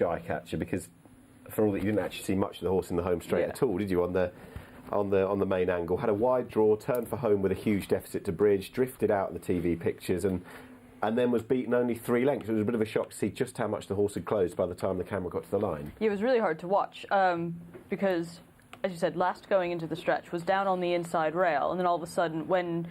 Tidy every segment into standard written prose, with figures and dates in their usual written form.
eye catcher because, for all that, you didn't actually see much of the horse in the home straight at all, did you? On the main angle, had a wide draw, turned for home with a huge deficit to Bridge, drifted out in the TV pictures, and then was beaten only 3 lengths. It was a bit of a shock to see just how much the horse had closed by the time the camera got to the line. Yeah, it was really hard to watch because, as you said, last going into the stretch was down on the inside rail, and then all of a sudden, when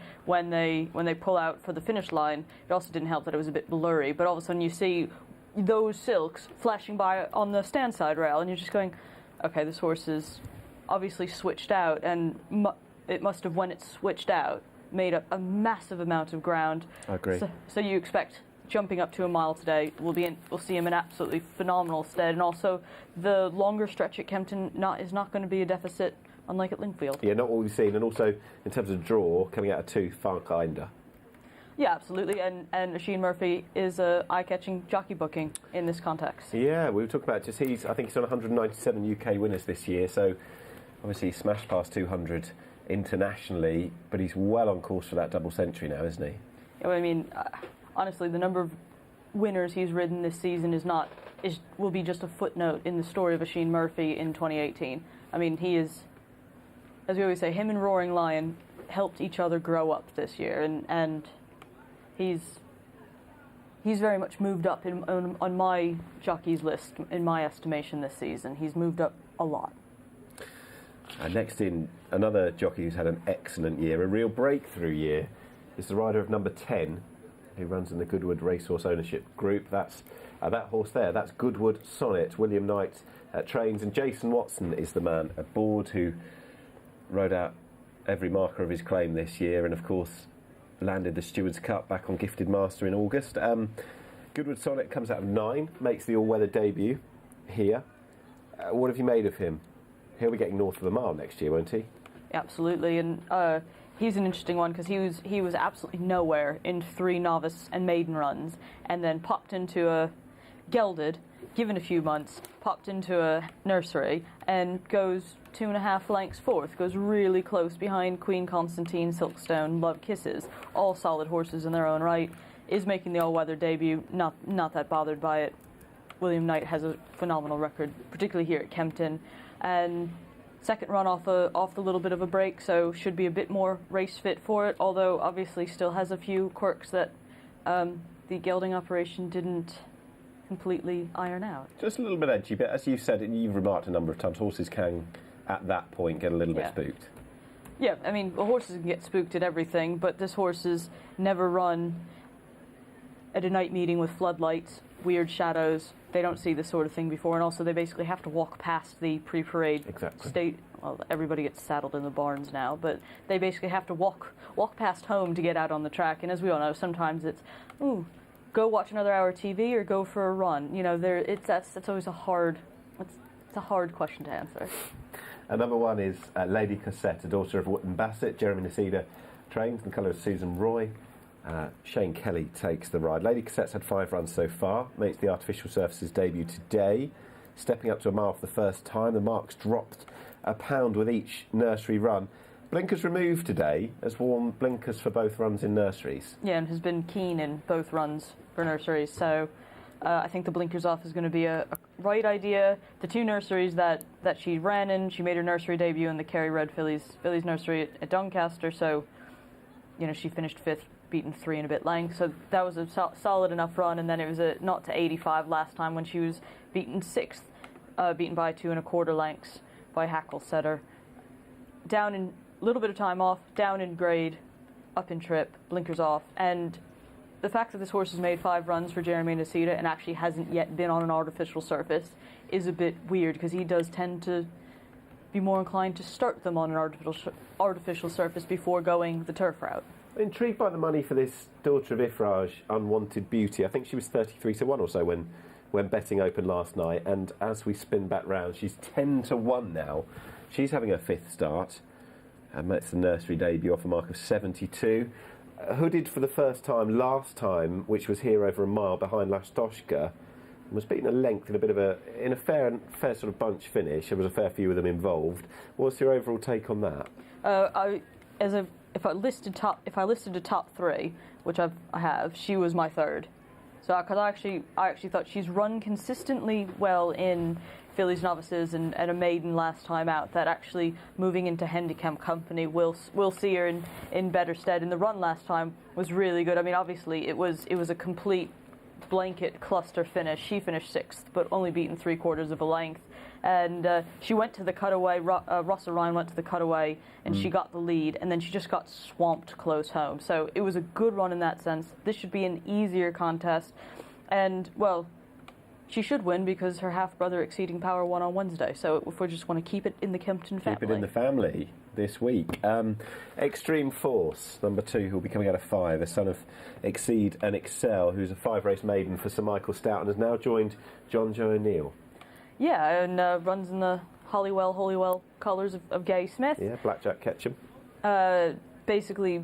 they pull out for the finish line, it also didn't help that it was a bit blurry. But all of a sudden, you see those silks flashing by on the stand side rail, and you're just going, okay, this horse is obviously switched out, and it must have, when it switched out, made up a massive amount of ground. I agree. So you expect jumping up to a mile today, we'll see him in absolutely phenomenal stead, and also the longer stretch at Kempton is not going to be a deficit, unlike at Lingfield. Yeah, not what we've seen, and also in terms of draw, coming out of 2, far kinder. Yeah, absolutely, and Oisin Murphy is a eye-catching jockey booking in this context. Yeah, we were talking about I think he's on 197 UK winners this year, so obviously he smashed past 200 internationally, but he's well on course for that double century now, isn't he? Yeah, I mean, honestly, the number of winners he's ridden this season will be just a footnote in the story of Oisin Murphy in 2018. I mean, he is, as we always say, him and Roaring Lion helped each other grow up this year, and he's very much moved up on my jockeys list, in my estimation, this season. He's moved up a lot. Next in, another jockey who's had an excellent year, a real breakthrough year, is the rider of number 10, who runs in the Goodwood Racehorse Ownership Group. That's that horse there. That's Goodwood Sonnet. William Knight trains, and Jason Watson is the man aboard who rode out every marker of his claim this year, and of course landed the Stewards Cup back on Gifted Master in August. Goodwood Sonnet comes out of 9, makes the all-weather debut here. What have you made of him? He'll be getting north of the mile next year, won't he? Absolutely, and he's an interesting one because he was absolutely nowhere in 3 novice and maiden runs, and then popped into a gelded, given a few months, popped into a nursery, and goes 2.5 lengths fourth, goes really close behind Queen Constantine, Silkstone, Love Kisses, all solid horses in their own right, is making the all-weather debut, not that bothered by it. William Knight has a phenomenal record, particularly here at Kempton, and second run off the little bit of a break, so should be a bit more race fit for it, although obviously still has a few quirks that the gelding operation didn't completely iron out. Just a little bit edgy, but as you said, and you've remarked a number of times, horses can, at that point, get a little bit spooked. Yeah, I mean, the horses can get spooked at everything, but this horse has never run at a night meeting with floodlights, weird shadows. They don't see this sort of thing before, and also they basically have to walk past the pre-parade state. Well, everybody gets saddled in the barns now, but they basically have to walk past home to get out on the track. And as we all know, sometimes it's, go watch another hour of TV or go for a run. You know, that's always a hard question to answer. Another one is Lady Cosette, a daughter of Wootton Bassett. Jeremy Nacida trains in the colour of Susan Roy. Shane Kelly takes the ride. Lady Cosette's had 5 runs so far, makes the artificial surfaces debut today, stepping up to a mile for the first time. The mark's dropped £1 with each nursery run. Blinkers removed today, has worn blinkers for both runs in nurseries. Yeah, and has been keen in both runs for nurseries, so I think the blinkers off is going to be a right idea. The 2 nurseries that she ran in, she made her nursery debut in the Kerry Red Fillies nursery at Doncaster, so you know she finished 5th, beaten 3 and a bit length, so that was a solid enough run. And then it was a not to 85 last time when she was beaten 6th, beaten by 2 1/4 lengths by Hackle Setter. Down in a little bit of time off, down in grade, up in trip, blinkers off, and the fact that this horse has made 5 runs for Jeremy Nacida and actually hasn't yet been on an artificial surface is a bit weird, because he does tend to be more inclined to start them on an artificial surface before going the turf route. Intrigued by the money for this daughter of Ifraj, Unwanted Beauty. I think she was 33 to 1 or so when betting opened last night, and as we spin back round, she's 10 to 1 now. She's having her 5th start, and that's the nursery debut off a mark of 72. Hooded for the first time last time, which was here over a mile behind Lastoshka, and was beaten a length in a fair sort of bunch finish. There was a fair few of them involved. What's your overall take on that? If I listed a top 3, which I have, she was my 3rd. So, because I actually thought she's run consistently well in fillies novices and a maiden last time out, that actually moving into handicap company will see her in better stead. And the run last time was really good. I mean, obviously it was a complete blanket cluster finish. She finished 6th, but only beaten 3/4 of a length. And she went to the cutaway. Rossa Ryan went to the cutaway, and she got the lead, and then she just got swamped close home. So it was a good run in that sense. This should be an easier contest, and well, she should win because her half-brother Exceeding Power won on Wednesday. So if we just want to keep it in the Kempton family. Keep it in the family this week. Extreme Force, number 2, who will be coming out of 5, a son of Exceed and Excel, who's a 5-race maiden for Sir Michael Stout and has now joined John Joe O'Neill. Yeah, and runs in the Holywell colours of Gay Smith. Yeah, Blackjack Ketchum. Basically,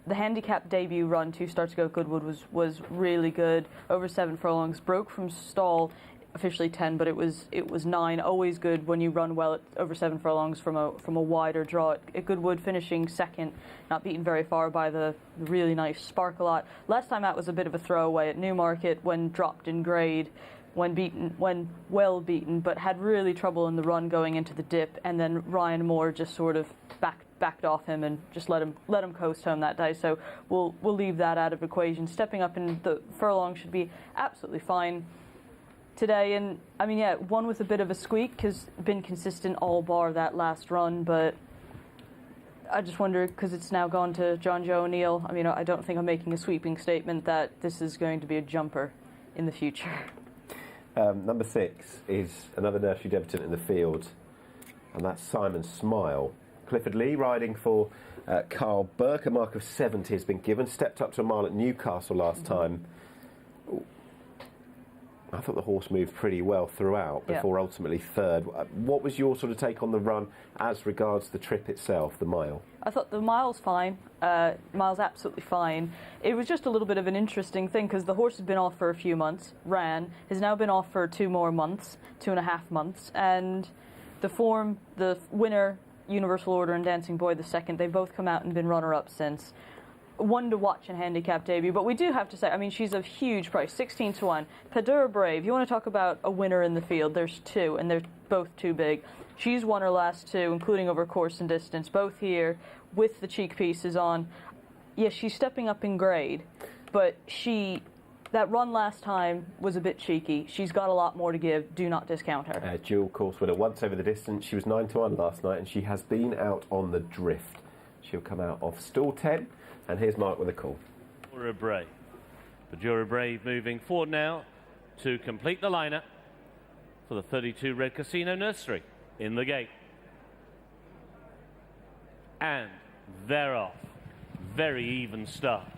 the handicap debut run 2 starts ago, Goodwood, was really good. Over 7 furlongs, broke from stall, officially 10, but it was 9. Always good when you run well at over 7 furlongs from a wider draw. At Goodwood, finishing 2nd, not beaten very far by the really nice Sparkalot. Last time out was a bit of a throwaway at Newmarket when dropped in grade. When well beaten, but had really trouble in the run going into the dip, and then Ryan Moore just sort of backed off him and just let him coast home that day. So we'll leave that out of equation. Stepping up in the furlong should be absolutely fine today. And I mean, yeah, one with a bit of a squeak because been consistent all bar that last run, but I just wonder, because it's now gone to John Joe O'Neill. I mean, I don't think I'm making a sweeping statement that this is going to be a jumper in the future. Number 6 is another nursery debutant in the field, and that's Simon Smile. Clifford Lee riding for Carl Burke. A mark of 70 has been given. Stepped up to a mile at Newcastle last time. Ooh. I thought the horse moved pretty well throughout before ultimately 3rd. What was your sort of take on the run as regards the trip itself, the mile? I thought the mile's fine. Mile's absolutely fine. It was just a little bit of an interesting thing because the horse had been off for a few months, has now been off for 2 more months, 2.5 months, and the winner, Universal Order and Dancing Boy the second, they've both come out and been runner-up since. One to watch in handicap debut, but we do have to say, I mean, she's a huge price, 16-1. Padura Brave, you want to talk about a winner in the field, there's 2, and they're both too big. She's won her last 2, including over course and distance, both here with the cheek pieces on. Yes, she's stepping up in grade, but that run last time was a bit cheeky. She's got a lot more to give. Do not discount her. Dual course winner once over the distance. She was 9-1 last night, and she has been out on the drift. She'll come out off stall 10. And here's Mark with a call. Padura Brave moving forward now to complete the lineup for the 32 Red Casino Nursery in the gate. And they're off. Very even start.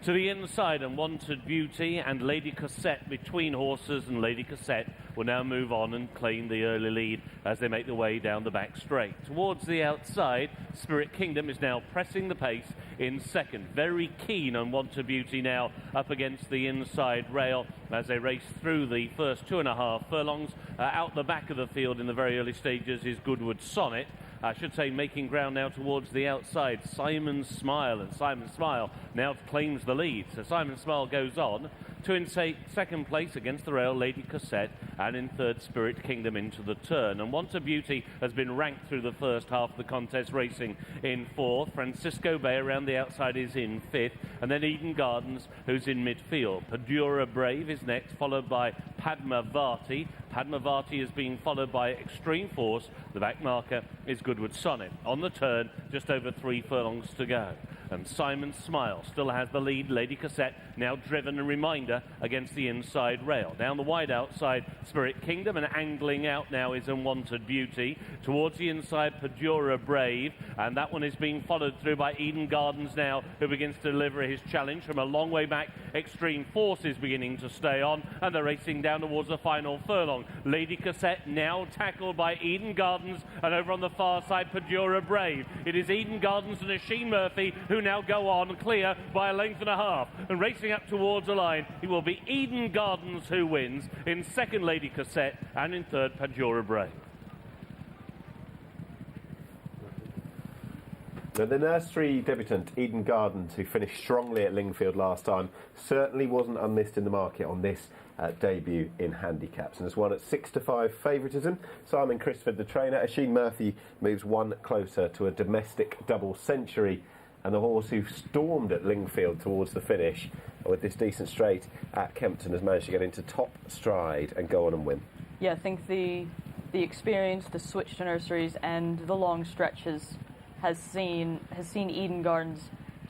To the inside, Unwanted Beauty and Lady Cosette between horses, and Lady Cosette will now move on and claim the early lead as they make their way down the back straight. Towards the outside, Spirit Kingdom is now pressing the pace in 2nd. Very keen Unwanted Beauty now up against the inside rail as they race through the first 2.5 furlongs. Out the back of the field in the very early stages is Goodwood Sonnet. I should say making ground now towards the outside, Simon Smile, and Simon Smile now claims the lead. So Simon Smile goes on to in 2nd place against the rail, Lady Cosette, and in 3rd, Spirit Kingdom into the turn. And Want a Beauty has been ranked through the first half of the contest, racing in 4th. Francisco Bay around the outside is in 5th, and then Eden Gardens, who's in midfield. Padura Brave is next, followed by Padma Vati. Padma Vati is being followed by Extreme Force. The back marker is Goodwood Sonnet. On the turn, just over 3 furlongs to go. And Simon Smile still has the lead. Lady Cosette now driven, a reminder, against the inside rail. Down the wide outside, Spirit Kingdom, and angling out now is Unwanted Beauty. Towards the inside, Padura Brave, and that one is being followed through by Eden Gardens now, who begins to deliver his challenge from a long way back. Extreme Force is beginning to stay on, and they're racing down towards the final furlong. Lady Cosette now tackled by Eden Gardens, and over on the far side, Padura Brave. It is Eden Gardens and Asheen Murphy who now go on clear by a length and a half, and racing up towards the line, it will be Eden Gardens who wins. In 2nd, Lady Cosette, and in 3rd, Padura Brave. Now, the nursery debutant, Eden Gardens, who finished strongly at Lingfield last time, certainly wasn't unmissed in the market on this debut in handicaps, and has won at 6-5 favouritism. Simon Crisford, the trainer. Oisin Murphy moves one closer to a domestic double century, and the horse who stormed at Lingfield towards the finish with this decent straight at Kempton has managed to get into top stride and go on and win. Yeah, I think the experience, the switch to nurseries, and the long stretches has seen Eden Gardens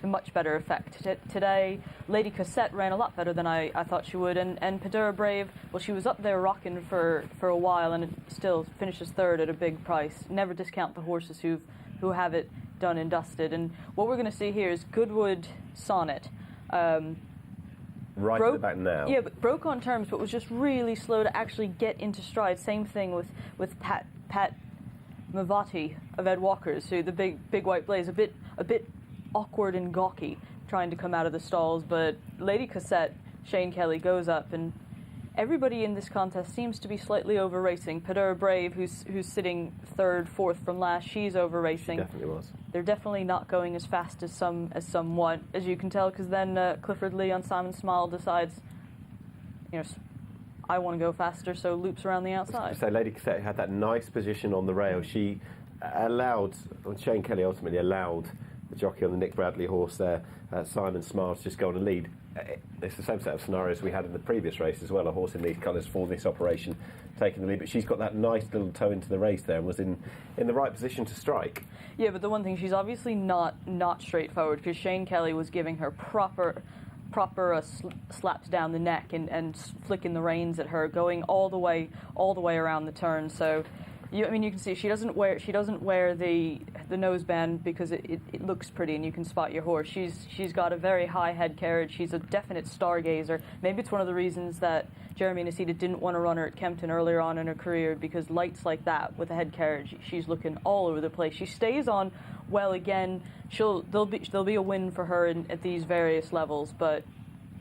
to much better effect. Today, Lady Cassette ran a lot better than I thought she would, and Padura Brave, well, she was up there rocking for a while, and it still finishes third at a big price. Never discount the horses who have it done and dusted. And what we're going to see here is Goodwood Sonnet. Right at the back now. Yeah, but broke on terms, but was just really slow to actually get into stride. Same thing with Pat Mavati of Ed Walker's, who the big white blaze, a bit awkward and gawky trying to come out of the stalls. But Lady Cassette, Shane Kelly goes up, and everybody in this contest seems to be slightly over racing. Padura Brave, who's sitting third, fourth from last, she's over racing. She definitely was. They're definitely not going as fast as some want, as you can tell, because then Clifford Lee on Simon Smile decides, I want to go faster, so loops around the outside. So Lady Cassette had that nice position on the rail. She Shane Kelly ultimately allowed the jockey on the Nick Bradley horse there, Simon Smile, to just go on a lead. It's the same set of scenarios we had in the previous race as well, a horse in these colours for this operation taking the lead, but she's got that nice little toe into the race there and was in the right position to strike. Yeah, but the one thing, she's obviously not straightforward, because Shane Kelly was giving her proper slaps down the neck and flicking the reins at her, going all the way around the turn. So you can see she doesn't wear the noseband because it looks pretty and you can spot your horse. She's got a very high head carriage. She's a definite stargazer. Maybe it's one of the reasons that Jeremy Nocita didn't want to run her at Kempton earlier on in her career, because lights like that with a head carriage, she's looking all over the place. She stays on well again. There'll be a win for her at these various levels, but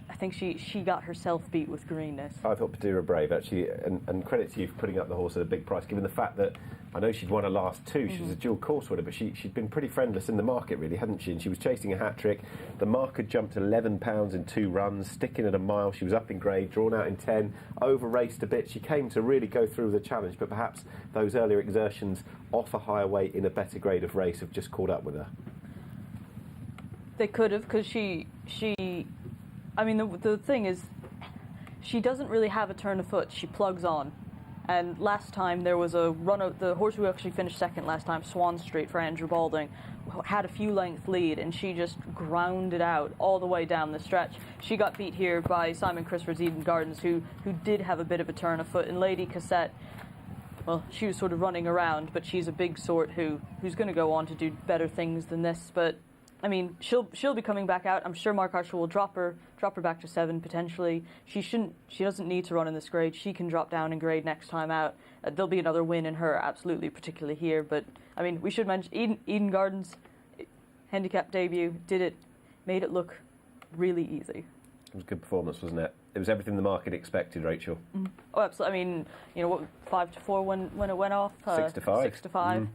I think she got herself beat with greenness. I thought Padura Brave, actually, and credit to you for putting up the horse at a big price, given the fact that I know she'd won her last two. She was a dual course winner, but she'd been pretty friendless in the market, really, hadn't she? And she was chasing a hat-trick. The mark had jumped £11 in 2 runs, sticking at a mile. She was up in grade, drawn out in 10, over-raced a bit. She came to really go through the challenge, but perhaps those earlier exertions off a higher weight in a better grade of race have just caught up with her. They could have, because the thing is, she doesn't really have a turn of foot. She plugs on. And last time there was a run of the horse who actually finished second last time, Swan Street for Andrew Balding, had a few length lead, and she just ground it out all the way down the stretch. She got beat here by Simon Crisford's Eden Gardens, who did have a bit of a turn of foot. And Lady Cassette, well, she was sort of running around, but she's a big sort who's going to go on to do better things than this. But I mean, she'll be coming back out. I'm sure Mark Archer will drop her back to 7 potentially. She doesn't need to run in this grade. She can drop down in grade next time out. There'll be another win in her, absolutely, particularly here. But I mean, we should mention Eden Gardens handicap debut, made it look really easy. It was a good performance, wasn't it? It was everything the market expected, Rachel. Oh, absolutely. I mean, 5-4 when it went off. 6-5. 6-5.